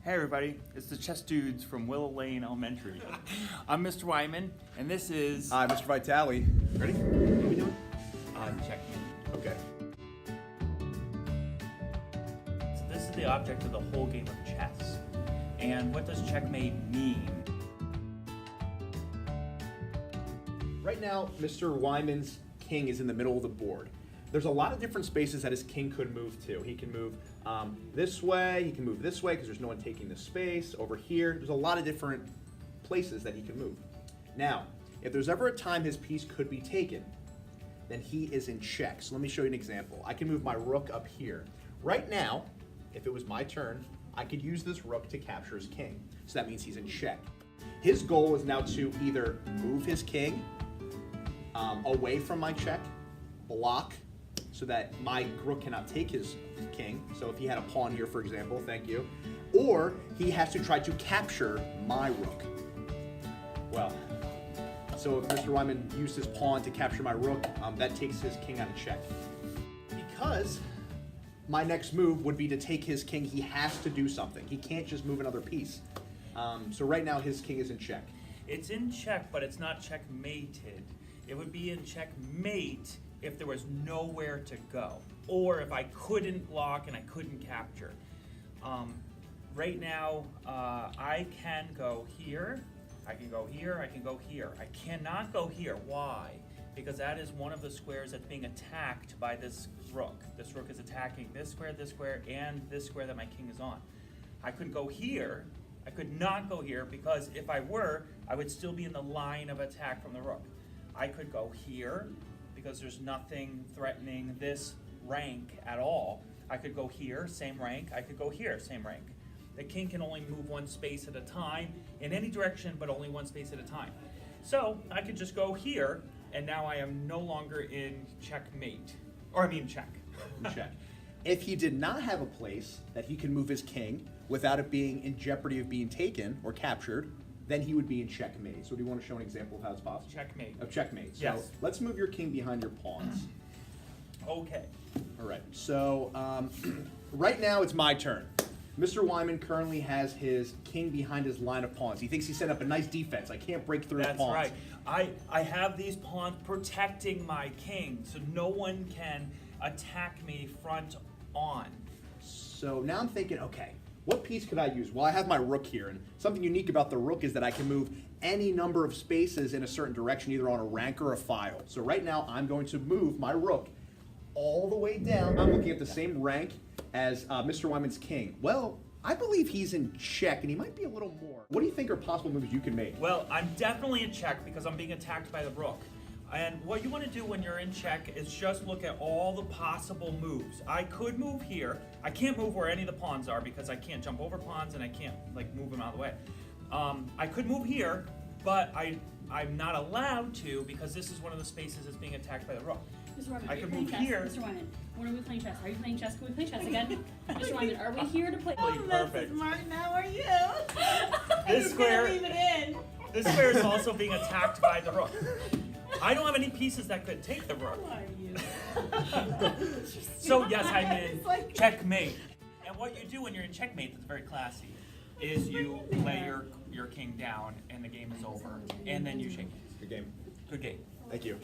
Hey everybody, it's the chess dudes from Willow Lane Elementary. I'm Mr. Wyman, and this is... Hi, Mr. Vitale. Ready? What are we doing? Checkmate. Okay. So this is the object of the whole game of chess. And what does checkmate mean? Right now, Mr. Wyman's king is in the middle of the board. There's a lot of different spaces that his king could move to. He can move this way, he can move this way because there's no one taking the space. Over here, there's a lot of different places that he can move. Now, if there's ever a time his piece could be taken, then he is in check. So let me show you an example. I can move my rook up here. Right now, if it was my turn, I could use this rook to capture his king. So that means he's in check. His goal is now to either move his king away from my check, block, so that my rook cannot take his king. So if he had a pawn here, for example, thank you. Or he has to try to capture my rook. Well, so if Mr. Wyman used his pawn to capture my rook, that takes his king out of check. Because my next move would be to take his king, he has to do something. He can't just move another piece. So right now his king is in check. It's in check, but it's not checkmated. It would be in checkmate if there was nowhere to go, or if I couldn't block and I couldn't capture. Right now, I can go here, I can go here, I can go here. I cannot go here. Why? Because that is one of the squares that's being attacked by this rook. This rook is attacking this square, and this square that my king is on. I couldn't go here. I could not go here because if I were, I would still be in the line of attack from the rook. I could go here because there's nothing threatening this rank at all. I could go here, same rank. I could go here, same rank. The king can only move one space at a time in any direction, but only one space at a time. So I could just go here, and now I am no longer in checkmate. Or I mean check. Check. If he did not have a place that he can move his king without it being in jeopardy of being taken or captured, then he would be in checkmate. So do you want to show an example of how it's possible? Checkmate. Of checkmate. So yes. Let's move your king behind your pawns. Okay. All right. So right now it's my turn. Mr. Wyman currently has his king behind his line of pawns. He thinks he set up a nice defense. I can't break through his pawns. That's right. I have these pawns protecting my king, so no one can attack me front on. So now I'm thinking, okay, what piece could I use? Well, I have my rook here, and something unique about the rook is that I can move any number of spaces in a certain direction, either on a rank or a file. So right now, I'm going to move my rook all the way down. I'm looking at the same rank as Mr. Wyman's king. Well, I believe he's in check, and he might be a little more. What do you think are possible moves you can make? Well, I'm definitely in check because I'm being attacked by the rook. And what you want to do when you're in check is just look at all the possible moves. I could move here. I can't move where any of the pawns are because I can't jump over pawns and I can't move them out of the way. I could move here, but I'm not allowed to because this is one of the spaces that's being attacked by the rook. Mr. Wyman, I you're could playing move chess. here. Mr. Wyman, when are we playing chess? Are you playing chess? Can we play chess again? Mr. Wyman, are we here to play? Perfect. Martin, how are you? This square, Leave it in. this square is also being attacked by the rook. I don't have any pieces that could take the rook. Who are you? So yes, I'm in It's like- checkmate. And what you do when you're in checkmate that's very classy is you lay your king down and the game is over. And then you shake hands. Good game. Good game. Thank you.